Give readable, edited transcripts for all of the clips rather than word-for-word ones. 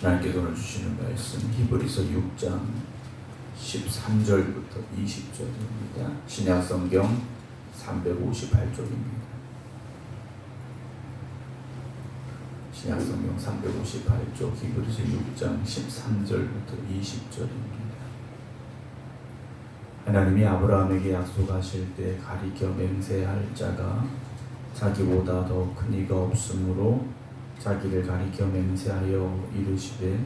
하나님께서 오늘 주시는 말씀 히브리서 6장 13절부터 20절입니다. 신약성경 358쪽입니다. 신약성경 358쪽 히브리서 6장 13절부터 20절입니다. 하나님이 아브라함에게 약속하실 때 가리켜 맹세할 자가 자기보다 더 큰 이가 없으므로 자기를 가리켜 맹세하여 이르시되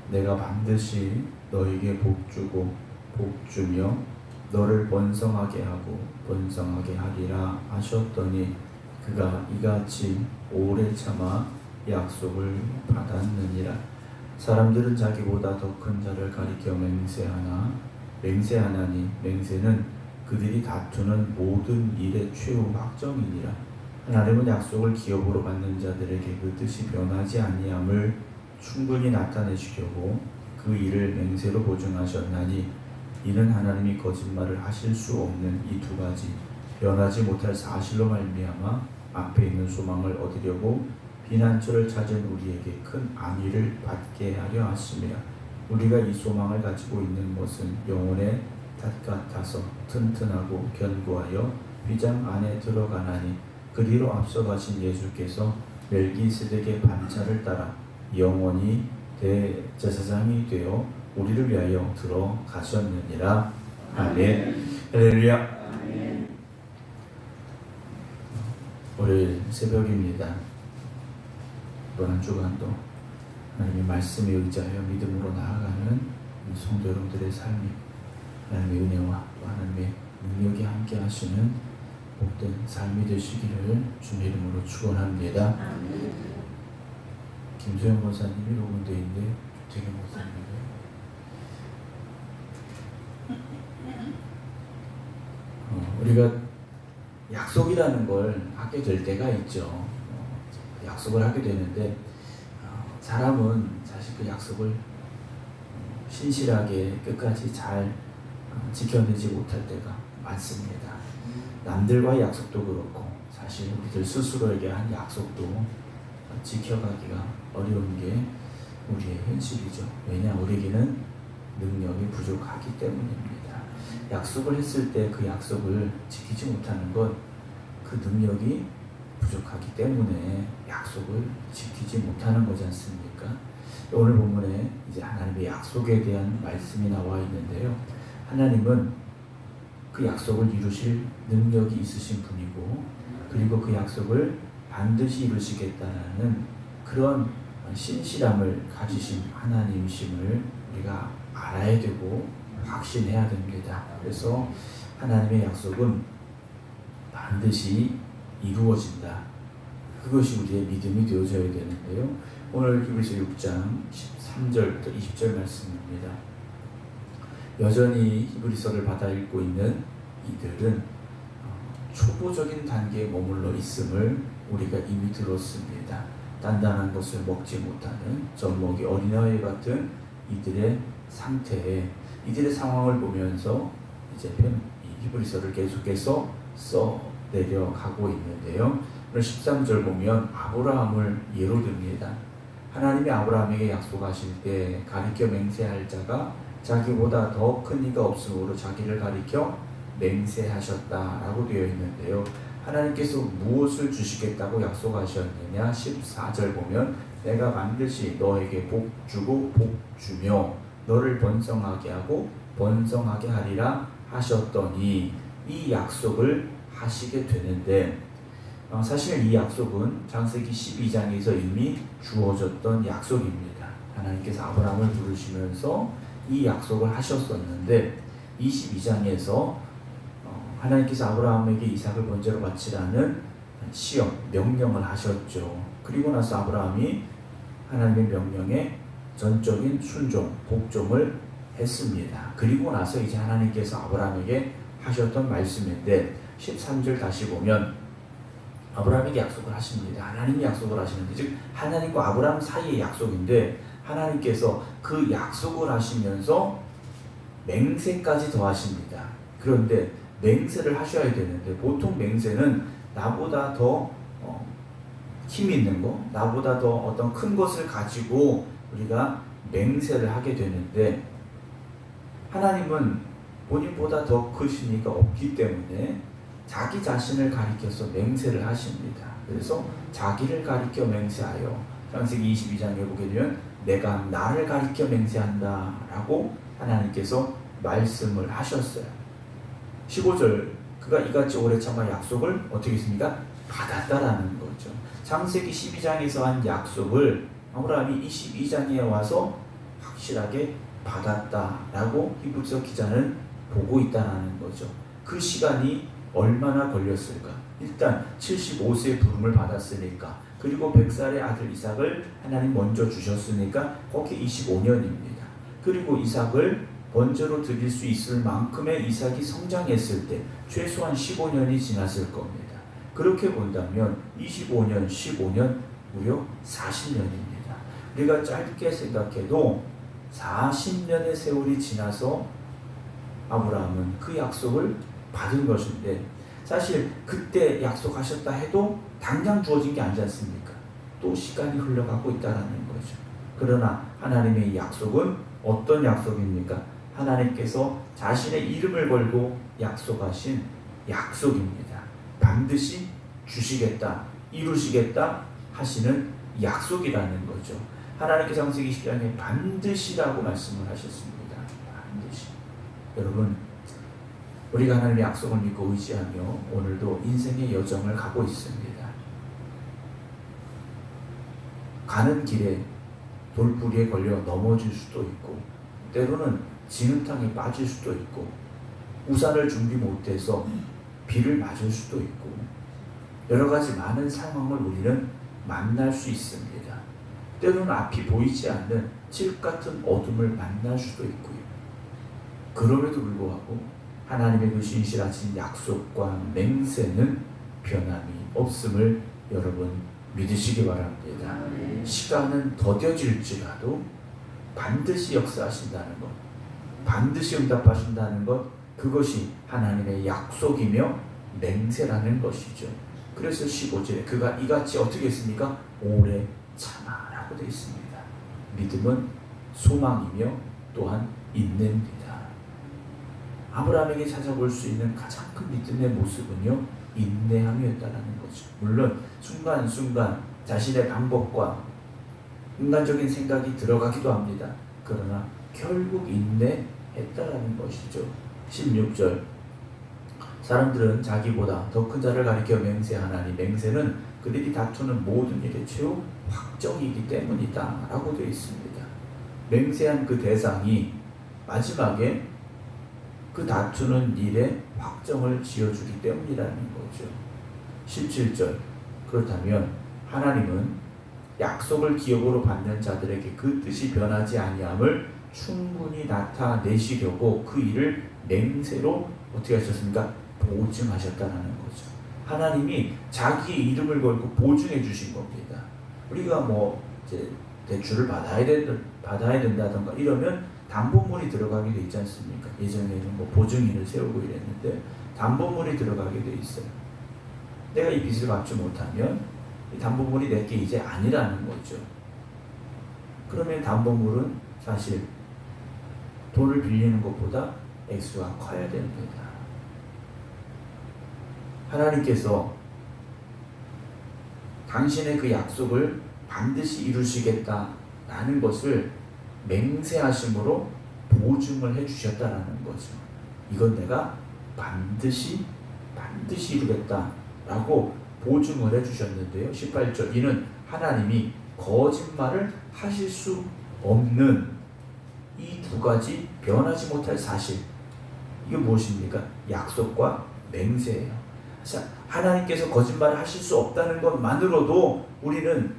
내가 반드시 너에게 복주고 복주며 너를 번성하게 하고 번성하게 하리라 하셨더니 그가 이같이 오래 참아 약속을 받았느니라. 사람들은 자기보다 더 큰 자를 가리켜 맹세하나니 맹세는 그들이 다투는 모든 일의 최후 확정이니라. 하나님은 약속을 기업으로 받는 자들에게 그 뜻이 변하지 아니함을 충분히 나타내시려고 그 일을 맹세로 보증하셨나니 이는 하나님이 거짓말을 하실 수 없는 이 두 가지 변하지 못할 사실로 말미암아 앞에 있는 소망을 얻으려고 피난처를 찾은 우리에게 큰 안위를 받게 하려 하심이라. 우리가 이 소망을 가지고 있는 것은 영혼의 닷 같아서 튼튼하고 견고하여 휘장 안에 들어가나니 그리로 앞서가신 예수께서 멜기세덱의 반차를 따라 영원히 대제사장이 되어 우리를 위하여 들어가셨느니라. 아멘. 할렐루야. 월요일 새벽입니다. 이번 한 주간도 하나님의 말씀에 의지하여 믿음으로 나아가는 성도 여러분들의 삶이 하나님의 은혜와 또 하나님의 능력이 함께 하시는 복된 삶이 되시기를 주님의 이름으로 축원합니다. 김소영 권사님이 녹음되어 있는데 되게 못합니다. 우리가 약속이라는 걸 하게 될 때가 있죠. 약속을 하게 되는데 사람은 사실 그 약속을 신실하게 끝까지 잘 지켜내지 못할 때가 많습니다. 남들과의 약속도 그렇고 사실 우리들 스스로에게 한 약속도 지켜가기가 어려운 게 우리의 현실이죠. 왜냐? 우리에게는 능력이 부족하기 때문입니다. 약속을 했을 때 그 약속을 지키지 못하는 건 그 능력이 부족하기 때문에 약속을 지키지 못하는 거지 않습니까? 오늘 본문에 이제 하나님의 약속에 대한 말씀이 나와 있는데요. 하나님은 그 약속을 이루실 능력이 있으신 분이고 그리고 그 약속을 반드시 이루시겠다는 그런 신실함을 가지신 하나님이심을 우리가 알아야 되고 확신해야 됩니다. 그래서 하나님의 약속은 반드시 이루어진다. 그것이 우리의 믿음이 되어져야 되는데요. 오늘 히브리서 6장 13절부터 20절 말씀입니다. 여전히 히브리서를 받아 읽고 있는 이들은 초보적인 단계에 머물러 있음을 우리가 이미 들었습니다. 단단한 것을 먹지 못하는 젖먹이 어린아이 같은 이들의 상태에 이들의 상황을 보면서 이제 이 히브리서를 계속해서 써내려가고 있는데요. 오늘 13절 보면 아브라함을 예로 듭니다. 하나님이 아브라함에게 약속하실 때 가리켜 맹세할 자가 자기보다 더 큰 이가 없으므로 자기를 가리켜 맹세하셨다라고 되어 있는데요. 하나님께서 무엇을 주시겠다고 약속하셨느냐? 14절 보면 내가 반드시 너에게 복 주고 복 주며 너를 번성하게 하고 번성하게 하리라 하셨더니 이 약속을 하시게 되는데 사실 이 약속은 창세기 12장에서 이미 주어졌던 약속입니다. 하나님께서 아브라함을 부르시면서 이 약속을 하셨었는데 22장에서 하나님께서 아브라함에게 이삭을 번제로 바치라는 시험, 명령을 하셨죠. 그리고 나서 아브라함이 하나님의 명령에 전적인 순종, 복종을 했습니다. 그리고 나서 이제 하나님께서 아브라함에게 하셨던 말씀인데 13절 다시 보면 아브라함에게 약속을 하십니다. 하나님이 약속을 하시는데 즉 하나님과 아브라함 사이의 약속인데 하나님께서 그 약속을 하시면서 맹세까지 더하십니다. 그런데 맹세를 하셔야 되는데 보통 맹세는 나보다 더 힘 있는 거, 나보다 더 어떤 큰 것을 가지고 우리가 맹세를 하게 되는데, 하나님은 본인보다 더 크신 이가 없기 때문에 자기 자신을 가리켜서 맹세를 하십니다. 그래서 자기를 가리켜 맹세하여, 창세기 22장에 보게 되면 내가 나를 가리켜 맹세한다 라고 하나님께서 말씀을 하셨어요. 15절, 그가 이같이 오래 참아 약속을 어떻게 했습니까? 받았다라는 거죠. 창세기 12장에서 한 약속을 아브라함이 22장에 와서 확실하게 받았다라고 히브리서 기자는 보고 있다는 거죠. 그 시간이 얼마나 걸렸을까? 일단 75세의 부름을 받았으니까, 그리고 100살의 아들 이삭을 하나님 먼저 주셨으니까 거기 25년입니다. 그리고 이삭을 번제로 드릴 수 있을 만큼의 이삭이 성장했을 때 최소한 15년이 지났을 겁니다. 그렇게 본다면 25년, 15년, 무려 40년입니다. 우리가 짧게 생각해도 40년의 세월이 지나서 아브라함은 그 약속을 받은 것인데, 사실 그때 약속하셨다 해도 당장 주어진 게 아니지 않습니까? 또 시간이 흘러가고 있다는 거죠. 그러나 하나님의 약속은 어떤 약속입니까? 하나님께서 자신의 이름을 걸고 약속하신 약속입니다. 반드시 주시겠다, 이루시겠다 하시는 약속이라는 거죠. 하나님께서 창세기 20장에 반드시라고 말씀을 하셨습니다. 반드시. 여러분, 우리가 하나님의 약속을 믿고 의지하며 오늘도 인생의 여정을 가고 있습니다. 가는 길에 돌부리에 걸려 넘어질 수도 있고, 때로는 진흙탕에 빠질 수도 있고, 우산을 준비 못해서 비를 맞을 수도 있고, 여러 가지 많은 상황을 우리는 만날 수 있습니다. 때로는 앞이 보이지 않는 칠흑 같은 어둠을 만날 수도 있고요. 그럼에도 불구하고 하나님의 그 신실하신 약속과 맹세는 변함이 없음을 여러분 믿으시기 바랍니다. 시간은 더뎌질지라도 반드시 역사하신다는 것, 반드시 응답하신다는 것, 그것이 하나님의 약속이며 맹세라는 것이죠. 그래서 15절에 그가 이같이 어떻게 했습니까? 오래 참아라고 되어 있습니다. 믿음은 소망이며 또한 인내입니다. 아브라함에게 찾아볼 수 있는 가장 큰 믿음의 모습은요, 인내함이었다는 거죠. 물론 순간순간 자신의 방법과 인간적인 생각이 들어가기도 합니다. 그러나 결국 인내했다라는 것이죠. 16절, 사람들은 자기보다 더 큰 자를 가리켜 맹세하나니 맹세는 그들이 다투는 모든 일의 최후 확정이기 때문이다 라고 되어 있습니다. 맹세한 그 대상이 마지막에 그 다투는 일의 확정을 지어주기 때문이라는 거죠. 17절, 그렇다면 하나님은 약속을 기업으로 받는 자들에게 그 뜻이 변하지 아니함을 충분히 나타내시려고 그 일을 맹세로 어떻게 하셨습니까? 보증하셨다는 거죠. 하나님이 자기의 이름을 걸고 보증해 주신 겁니다. 우리가 뭐 이제 대출을 받아야 된다던가 이러면 담보물이 들어가게 돼 있지 않습니까? 예전에는 뭐 보증인을 세우고 이랬는데 담보물이 들어가게 돼 있어요. 내가 이 빚을 갚지 못하면 이 담보물이 내게 이제 아니라는 거죠. 그러면 담보물은 사실 돈을 빌리는 것보다 액수가 커야 됩니다. 하나님께서 당신의 그 약속을 반드시 이루시겠다라는 것을 맹세하심으로 보증을 해주셨다라는 거죠. 이건 내가 반드시 이루겠다라고 보증을 해주셨는데요. 18절, 이는 하나님이 거짓말을 하실 수 없는 이 두 가지 변하지 못할 사실, 이게 무엇입니까? 약속과 맹세예요. 자, 하나님께서 거짓말을 하실 수 없다는 것만으로도 우리는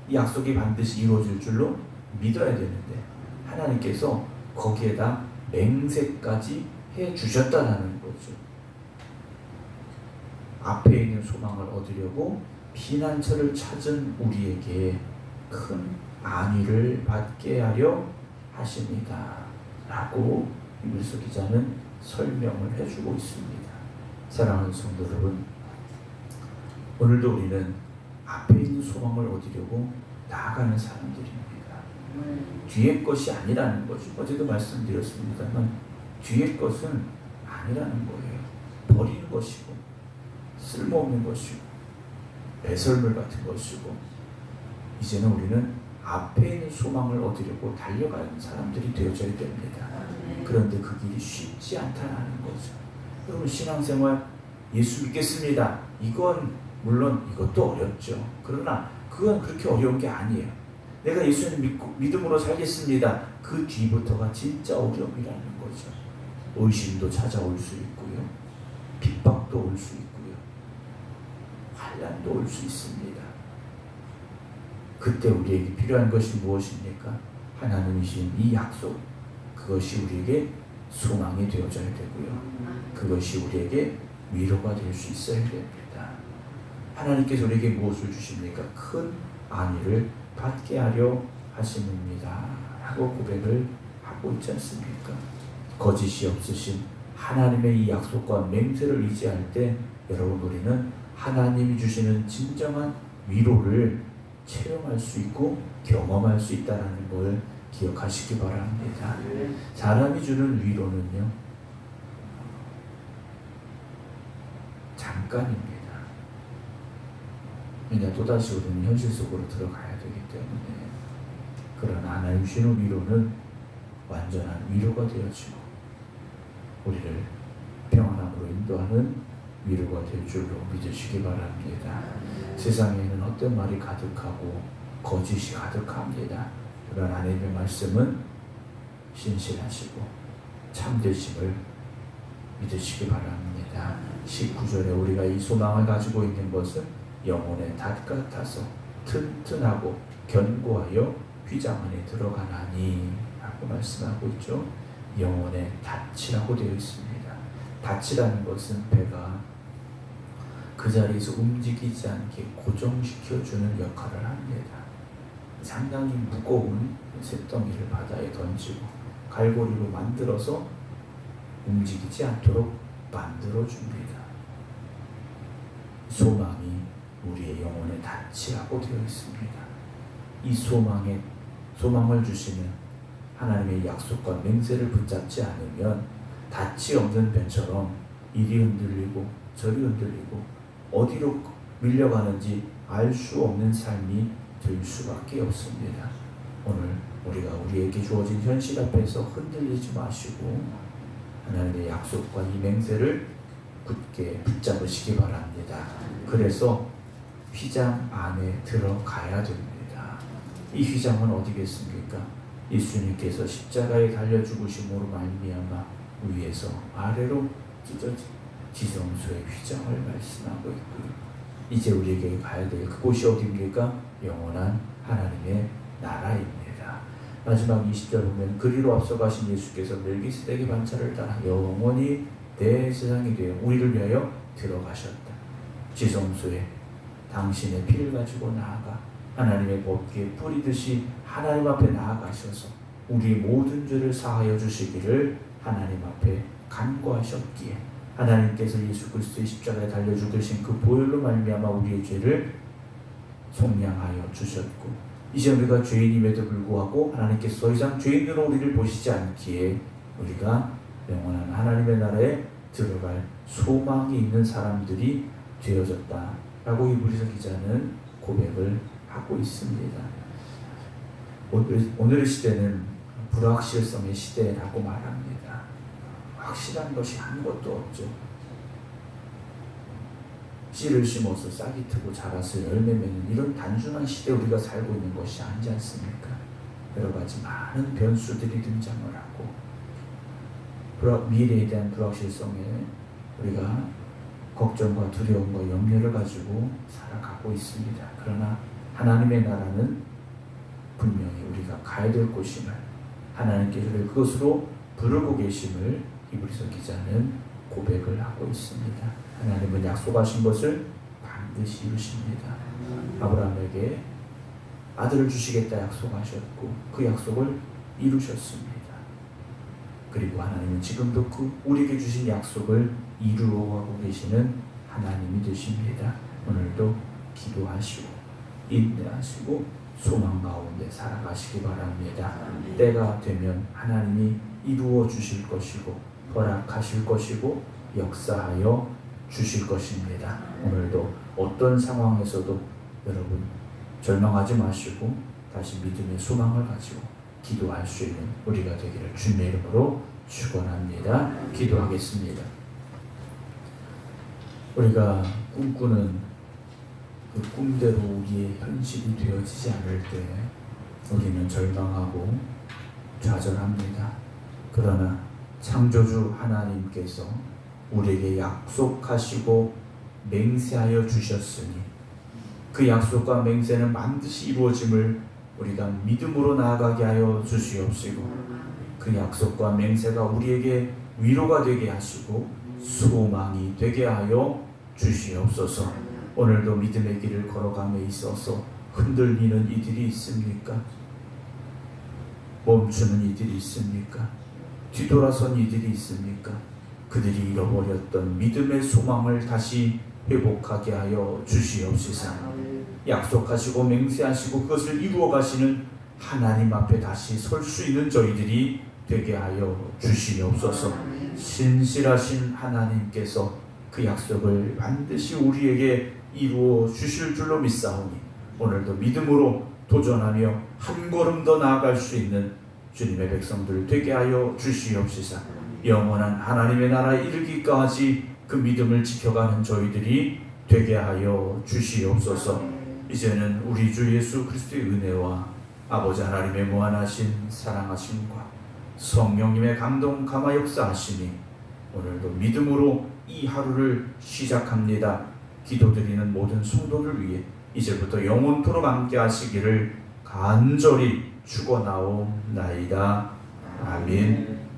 이 약속이 반드시 이루어질 줄로 믿어야 되는데, 하나님께서 거기에다 맹세까지 해주셨다는 거죠. 앞에 있는 소망을 얻으려고 피난처를 찾은 우리에게 큰 안위를 받게 하려 하십니다 라고 히브리서 기자는 설명을 해주고 있습니다. 사랑하는 성도 여러분, 오늘도 우리는 앞에 있는 소망을 얻으려고 나아가는 사람들입니다. 뒤의 것이 아니라는 거죠. 어제도 말씀드렸습니다만 뒤의 것은 아니라는 거예요. 버리는 것이고 쓸모없는 것이고 배설물 같은 것이고 이제는 우리는 앞에 있는 소망을 얻으려고 달려가는 사람들이 되어져야 됩니다. 그런데 그 길이 쉽지 않다는 거죠. 여러분 신앙생활 예수 믿겠습니다. 이건 물론 이것도 어렵죠. 그러나 그건 그렇게 어려운 게 아니에요. 내가 예수님 믿음으로 살겠습니다. 그 뒤부터가 진짜 어려움이라는 거죠. 의심도 찾아올 수 있고요. 핍박도 올 수 있고요. 환난도 올 수 있습니다. 그때 우리에게 필요한 것이 무엇입니까? 하나님이 주신 이 약속, 그것이 우리에게 소망이 되어져야 되고요. 그것이 우리에게 위로가 될 수 있어야 됩니다. 하나님께서 우리에게 무엇을 주십니까? 큰 안위를 받게 하려 하십니다 라고 고백을 하고 있지 않습니까? 거짓이 없으신 하나님의 이 약속과 맹세를 의지할 때 여러분 우리는 하나님이 주시는 진정한 위로를 체험할 수 있고 경험할 수 있다는 걸 기억하시기 바랍니다. 사람이 주는 위로는요 잠깐입니다. 왜냐 또다시 우리는 현실 속으로 들어가야 되기 때문에. 그러나 하나님 주시는 위로는 완전한 위로가 되어지고 우리를 평안함으로 인도하는 위로가 될 줄로 믿으시기 바랍니다. 세상에는 헛된 말이 가득하고 거짓이 가득합니다. 그러나 하나님의 말씀은 신실하시고 참되심을 믿으시기 바랍니다. 19절에 우리가 이 소망을 가지고 있는 것은 영혼의 닷 같아서 튼튼하고 견고하여 휘장 안에 들어가나니 라고 말씀하고 있죠. 영혼의 닷이라고 되어 있습니다. 닷이라는 것은 배가 그 자리에서 움직이지 않게 고정시켜주는 역할을 합니다. 상당히 무거운 쇳덩이를 바다에 던지고 갈고리로 만들어서 움직이지 않도록 만들어줍니다. 소망이 우리의 영혼의 닷이라고 되어 있습니다. 이 소망을 주시는 하나님의 약속과 맹세를 붙잡지 않으면 닷이 없는 배처럼 이리 흔들리고 저리 흔들리고 어디로 밀려가는지 알 수 없는 삶이 될 수밖에 없습니다. 오늘 우리가 우리에게 주어진 현실 앞에서 흔들리지 마시고 하나님의 약속과 이 맹세를 굳게 붙잡으시기 바랍니다. 그래서 휘장 안에 들어가야 됩니다. 이 휘장은 어디겠습니까? 예수님께서 십자가에 달려 죽으심으로 말미암아 위에서 아래로 찢어진 지성소의 휘장을 말씀하고 있고요. 이제 우리에게 가야 될 그곳이 어디입니까? 영원한 하나님의 나라입니다. 마지막 20절 보면 그리로 앞서가신 예수께서 멜기세덱의 반차를 따라 영원히 대제사장이 되어 우리를 위하여 들어가셨다. 지성소에 당신의 피를 가지고 나아가 하나님의 법궤에 뿌리듯이 하나님 앞에 나아가셔서 우리의 모든 죄를 사하여 주시기를 하나님 앞에 간구하셨기에 하나님께서 예수 그리스도의 십자가에 달려 죽으신 그 보혈로 말미암아 우리의 죄를 속량하여 주셨고 이제 우리가 죄인임에도 불구하고 하나님께서 더 이상 죄인으로 우리를 보시지 않기에 우리가 영원한 하나님의 나라에 들어갈 소망이 있는 사람들이 되어졌다라고 히브리서 기자는 고백을 하고 있습니다. 오늘의 시대는 불확실성의 시대라고 말합니다. 확실한 것이 아무것도 없죠. 씨를 심어서 싹이 트고 자라서 열매 맺는 이런 단순한 시대에 우리가 살고 있는 것이 아니지 않습니까? 여러 가지 많은 변수들이 등장을 하고 미래에 대한 불확실성에 우리가 걱정과 두려움과 염려를 가지고 살아가고 있습니다. 그러나 하나님의 나라는 분명히 우리가 가야 될 곳임을 하나님께서 그것으로 부르고 계심을 히브리서 기자는 고백을 하고 있습니다. 하나님은 약속하신 것을 반드시 이루십니다. 아브라함에게 아들을 주시겠다 약속하셨고 그 약속을 이루셨습니다. 그리고 하나님은 지금도 그 우리에게 주신 약속을 이루어가고 계시는 하나님이 되십니다. 오늘도 기도하시고 인내하시고 소망 가운데 살아가시기 바랍니다. 때가 되면 하나님이 이루어 주실 것이고 허락하실 것이고 역사하여 주실 것입니다. 오늘도 어떤 상황에서도 여러분 절망하지 마시고 다시 믿음의 소망을 가지고 기도할 수 있는 우리가 되기를 주님의 이름으로 축원합니다. 기도하겠습니다. 우리가 꿈꾸는 그 꿈대로 우리의 현실이 되어지지 않을 때 우리는 절망하고 좌절합니다. 그러나 창조주 하나님께서 우리에게 약속하시고 맹세하여 주셨으니 그 약속과 맹세는 반드시 이루어짐을 우리가 믿음으로 나아가게 하여 주시옵시고 그 약속과 맹세가 우리에게 위로가 되게 하시고 소망이 되게 하여 주시옵소서. 오늘도 믿음의 길을 걸어감에 있어서 흔들리는 이들이 있습니까? 멈추는 이들이 있습니까? 뒤돌아선 이들이 있습니까? 그들이 잃어버렸던 믿음의 소망을 다시 회복하게 하여 주시옵시사. 약속하시고 맹세하시고 그것을 이루어 가시는 하나님 앞에 다시 설 수 있는 저희들이 되게 하여 주시옵소서. 신실하신 하나님께서 그 약속을 반드시 우리에게 이루어 주실 줄로 믿사오니 오늘도 믿음으로 도전하며 한 걸음 더 나아갈 수 있는 주님의 백성들 되게 하여 주시옵시사. 영원한 하나님의 나라에 이르기까지 그 믿음을 지켜가는 저희들이 되게 하여 주시옵소서. 이제는 우리 주 예수 그리스도의 은혜와 아버지 하나님의 무한하신 사랑하심과 성령님의 감동 감화 역사하시니 오늘도 믿음으로 이 하루를 시작합니다. 기도드리는 모든 성도를 위해 이제부터 영원토록 함께 하시기를 간절히 축원하옵나이다. 아멘.